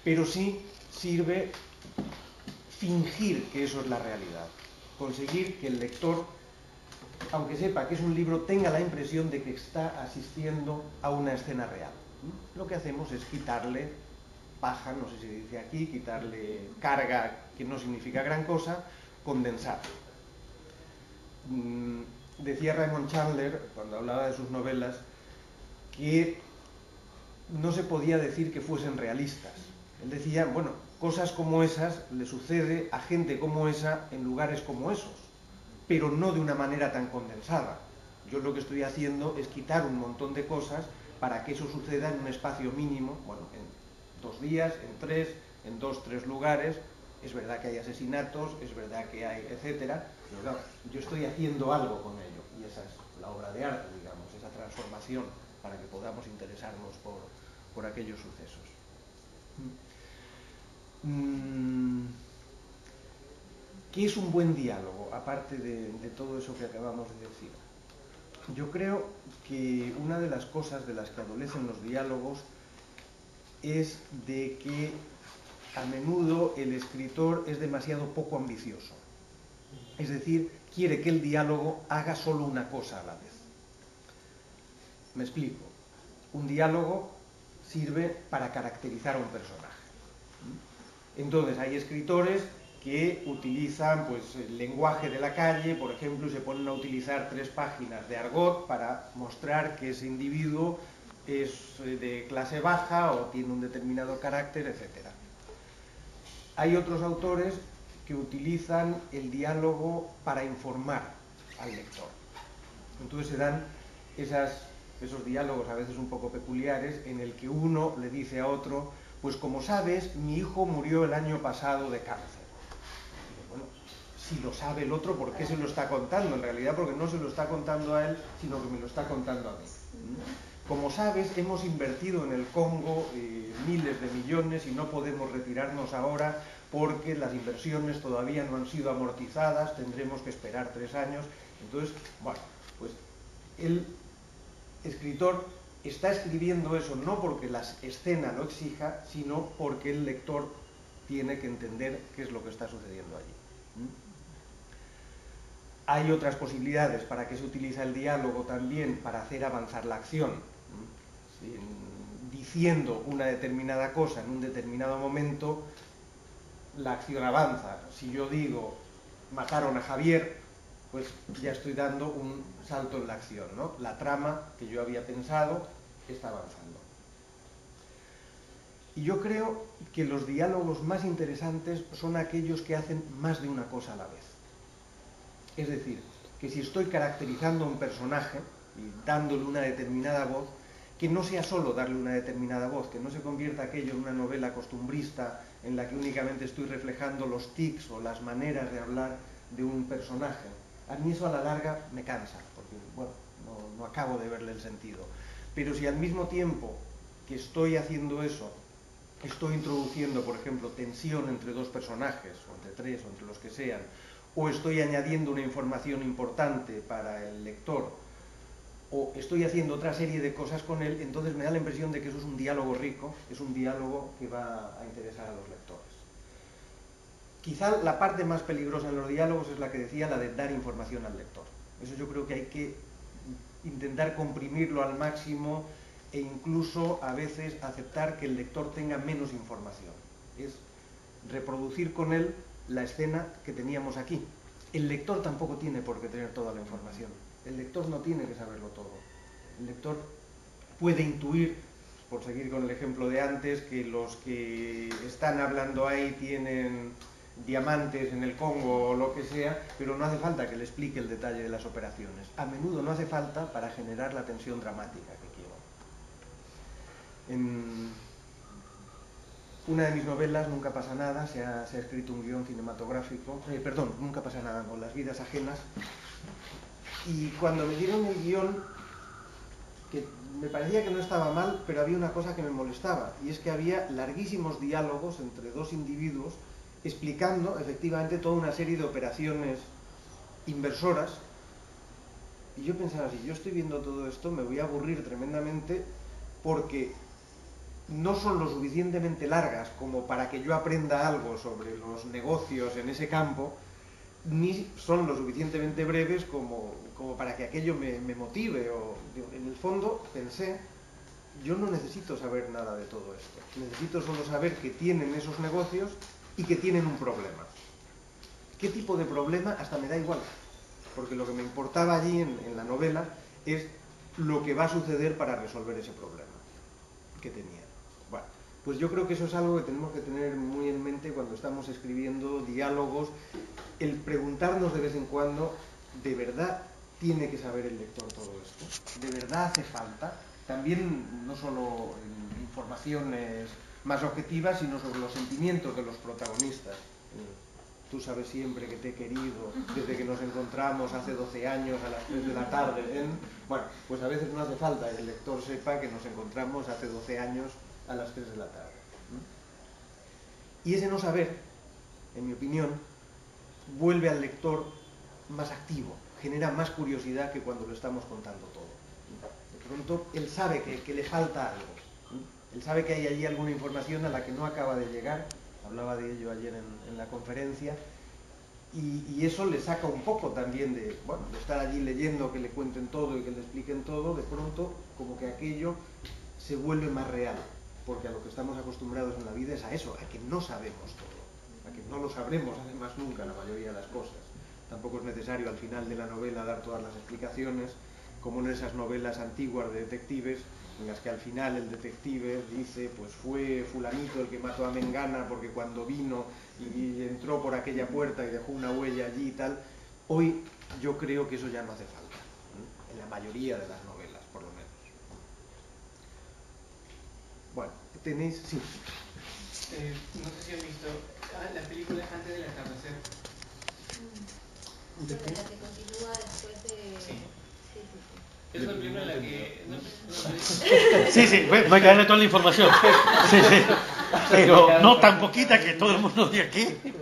pero sí sirve fingir que eso es la realidad, conseguir que el lector, aunque sepa que es un libro, tenga la impresión de que está asistiendo a una escena real. Lo que hacemos es quitarle paja, no sé si se dice aquí, quitarle carga, que no significa gran cosa, condensar. Decía Raymond Chandler, cuando hablaba de sus novelas, que no se podía decir que fuesen realistas. Él decía, bueno, cosas como esas le sucede a gente como esa en lugares como esos, pero no de una manera tan condensada. Yo lo que estoy haciendo es quitar un montón de cosas para que eso suceda en un espacio mínimo, bueno, en 2 días, en 3, en 2, 3 lugares. Es verdad que hay asesinatos, es verdad que hay etcétera, pero claro, yo estoy haciendo algo con ello, y esa es la obra de arte, digamos, esa transformación para que podamos interesarnos por aquellos sucesos. ¿Qué es un buen diálogo, aparte de todo eso que acabamos de decir? Yo creo que una de las cosas de las que adolecen los diálogos es de que a menudo el escritor es demasiado poco ambicioso. Es decir, quiere que el diálogo haga solo una cosa a la vez. Me explico. Un diálogo sirve para caracterizar a un personaje. Entonces hay escritores que utilizan pues, el lenguaje de la calle, por ejemplo, y se ponen a utilizar 3 páginas de argot para mostrar que ese individuo es de clase baja o tiene un determinado carácter, etc. Hay otros autores que utilizan el diálogo para informar al lector. Entonces se dan esos diálogos a veces un poco peculiares en el que uno le dice a otro, pues como sabes, mi hijo murió el año pasado de cáncer. Y bueno, si lo sabe el otro, ¿por qué se lo está contando? En realidad porque no se lo está contando a él, sino que me lo está contando a mí. Como sabes, hemos invertido en el Congo miles de millones y no podemos retirarnos ahora porque las inversiones todavía no han sido amortizadas, tendremos que esperar 3 años. Entonces, bueno, pues el escritor está escribiendo eso no porque la escena lo exija, sino porque el lector tiene que entender qué es lo que está sucediendo allí. Hay otras posibilidades para que se utiliza el diálogo también para hacer avanzar la acción. Diciendo una determinada cosa en un determinado momento, la acción avanza. Si yo digo, mataron a Javier, pues ya estoy dando un salto en la acción, ¿no? La trama que yo había pensado está avanzando. Y yo creo que los diálogos más interesantes son aquellos que hacen más de una cosa a la vez. Es decir, que si estoy caracterizando a un personaje y dándole una determinada voz, que no sea solo darle una determinada voz, que no se convierta aquello en una novela costumbrista en la que únicamente estoy reflejando los tics o las maneras de hablar de un personaje. A mí eso a la larga me cansa, porque bueno, no acabo de verle el sentido. Pero si al mismo tiempo que estoy haciendo eso, estoy introduciendo, por ejemplo, tensión entre 2 personajes, o entre 3, o entre los que sean, o estoy añadiendo una información importante para el lector, o estoy haciendo otra serie de cosas con él, entonces me da la impresión de que eso es un diálogo rico, es un diálogo que va a interesar a los lectores. Quizá la parte más peligrosa en los diálogos es la que decía, la de dar información al lector. Eso yo creo que hay que intentar comprimirlo al máximo e incluso a veces aceptar que el lector tenga menos información. Es reproducir con él la escena que teníamos aquí. El lector tampoco tiene por qué tener toda la información. El lector no tiene que saberlo todo. El lector puede intuir, por seguir con el ejemplo de antes, que los que están hablando ahí tienen diamantes en el Congo o lo que sea, pero no hace falta que le explique el detalle de las operaciones. A menudo no hace falta para generar la tensión dramática que quiero. En una de mis novelas, Nunca pasa nada, se ha escrito un guión cinematográfico, Nunca pasa nada, con Las vidas ajenas, y cuando me dieron el guión, que me parecía que no estaba mal, pero había una cosa que me molestaba, y es que había larguísimos diálogos entre 2 individuos explicando efectivamente toda una serie de operaciones inversoras, y yo pensaba, si yo estoy viendo todo esto me voy a aburrir tremendamente, porque no son lo suficientemente largas como para que yo aprenda algo sobre los negocios en ese campo, ni son lo suficientemente breves como para que aquello me motive. En el fondo pensé, yo no necesito saber nada de todo esto, necesito solo saber que tienen esos negocios y que tienen un problema. ¿Qué tipo de problema? Hasta me da igual, porque lo que me importaba allí en la novela es lo que va a suceder para resolver ese problema que tenía. Bueno, pues yo creo que eso es algo que tenemos que tener muy en mente cuando estamos escribiendo diálogos, el preguntarnos de vez en cuando, ¿de verdad tiene que saber el lector todo esto? ¿De verdad hace falta? También no solo en informaciones más objetivas, sino sobre los sentimientos de los protagonistas. Tú sabes siempre que te he querido desde que nos encontramos hace 12 años a las 3 de la tarde. Bueno, pues a veces no hace falta que el lector sepa que nos encontramos hace 12 años a las 3 de la tarde. Y ese no saber, en mi opinión, vuelve al lector más activo, genera más curiosidad que cuando lo estamos contando todo. De pronto, él sabe que le falta algo. Él sabe que hay allí alguna información a la que no acaba de llegar. Hablaba de ello ayer en la conferencia. Y eso le saca un poco también de estar allí leyendo que le cuenten todo y que le expliquen todo. De pronto, como que aquello se vuelve más real, porque a lo que estamos acostumbrados en la vida es a eso, a que no sabemos todo, a que no lo sabremos además nunca la mayoría de las cosas. Tampoco es necesario al final de la novela dar todas las explicaciones, como en esas novelas antiguas de detectives, en las que al final el detective dice, pues fue fulanito el que mató a Mengana porque cuando vino y entró por aquella puerta y dejó una huella allí y tal. Hoy yo creo que eso ya no hace falta, en la mayoría de las novelas, por lo menos. Bueno, tenéis... Sí. No sé si han visto la película Antes del atardecer. ¿De qué? La que continúa después de... Sí. Sí, sí, sí. Es una película en la que... Sí, voy a caerle toda la información. Sí. Pero no tan poquita que todo el mundo diga aquí. Lo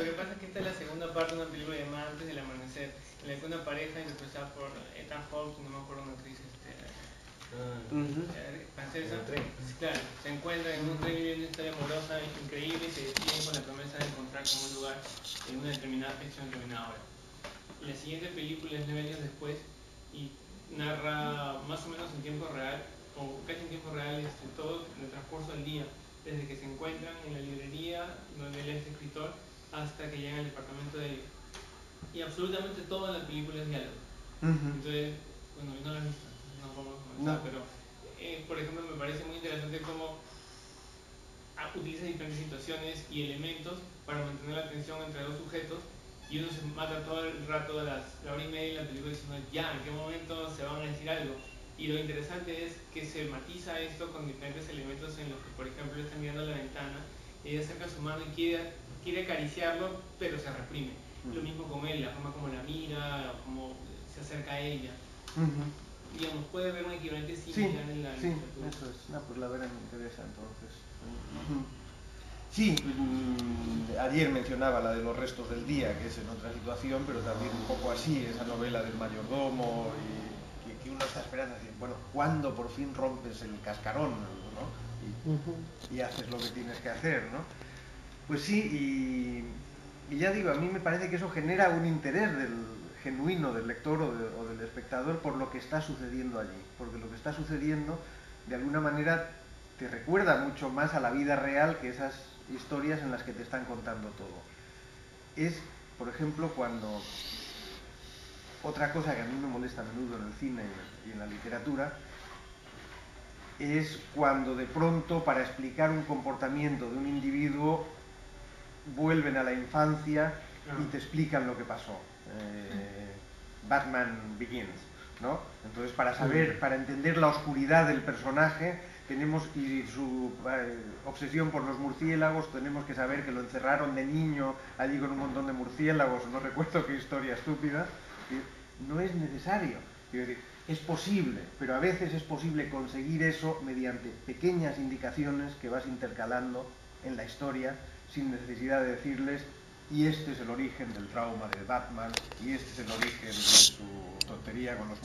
que pasa es que esta es la segunda parte de una película llamada Antes del amanecer, en la que una pareja interpretada por Ethan Hawke, no me acuerdo una actriz francesa, claro, se encuentran en un tren viviendo una historia amorosa increíble y se despiden con la promesa de encontrar como un lugar en una determinada fecha, en una determinada hora. La siguiente película es 9 años después y narra más o menos en tiempo real, o casi en tiempo real, todo el transcurso del día, desde que se encuentran en la librería donde él es escritor hasta que llegan al departamento de él. Y absolutamente todo en la película es diálogo. Entonces, bueno, yo no la he visto, no vamos a comenzar, pero por ejemplo me parece muy interesante cómo utiliza diferentes situaciones y elementos para mantener la atención entre dos sujetos, y uno se mata todo el rato de la hora y media de la película diciendo ya, en qué momento se van a decir algo. Y lo interesante es que se matiza esto con diferentes elementos en los que, por ejemplo, está mirando la ventana y ella acerca su mano y quiere acariciarlo, pero se reprime. Lo mismo con él, la forma como la mira, como se acerca a ella. Digamos, puede haber un equivalente similar en la literatura. Eso es. No, pues la verdad me interesa entonces. Sí, ayer mencionaba la de Los restos del día, que es en otra situación, pero también un poco así, esa novela del mayordomo, y que uno está esperando, decir, bueno, ¿cuándo por fin rompes el cascarón, ¿no? Y haces lo que tienes que hacer, ¿no? Pues sí, y ya digo, a mí me parece que eso genera un interés genuino del lector o del espectador por lo que está sucediendo allí, porque lo que está sucediendo de alguna manera te recuerda mucho más a la vida real que esas historias en las que te están contando todo. Es, por ejemplo, cuando... Otra cosa que a mí me molesta a menudo en el cine y en la literatura es cuando de pronto, para explicar un comportamiento de un individuo, vuelven a la infancia y te explican lo que pasó. Batman Begins, ¿no? Entonces, para entender la oscuridad del personaje y su obsesión por los murciélagos, tenemos que saber que lo encerraron de niño allí con un montón de murciélagos, no recuerdo qué historia estúpida. No es necesario. Quiero decir, es posible, pero a veces es posible conseguir eso mediante pequeñas indicaciones que vas intercalando en la historia sin necesidad de decirles y este es el origen del trauma de Batman y este es el origen de su tontería con los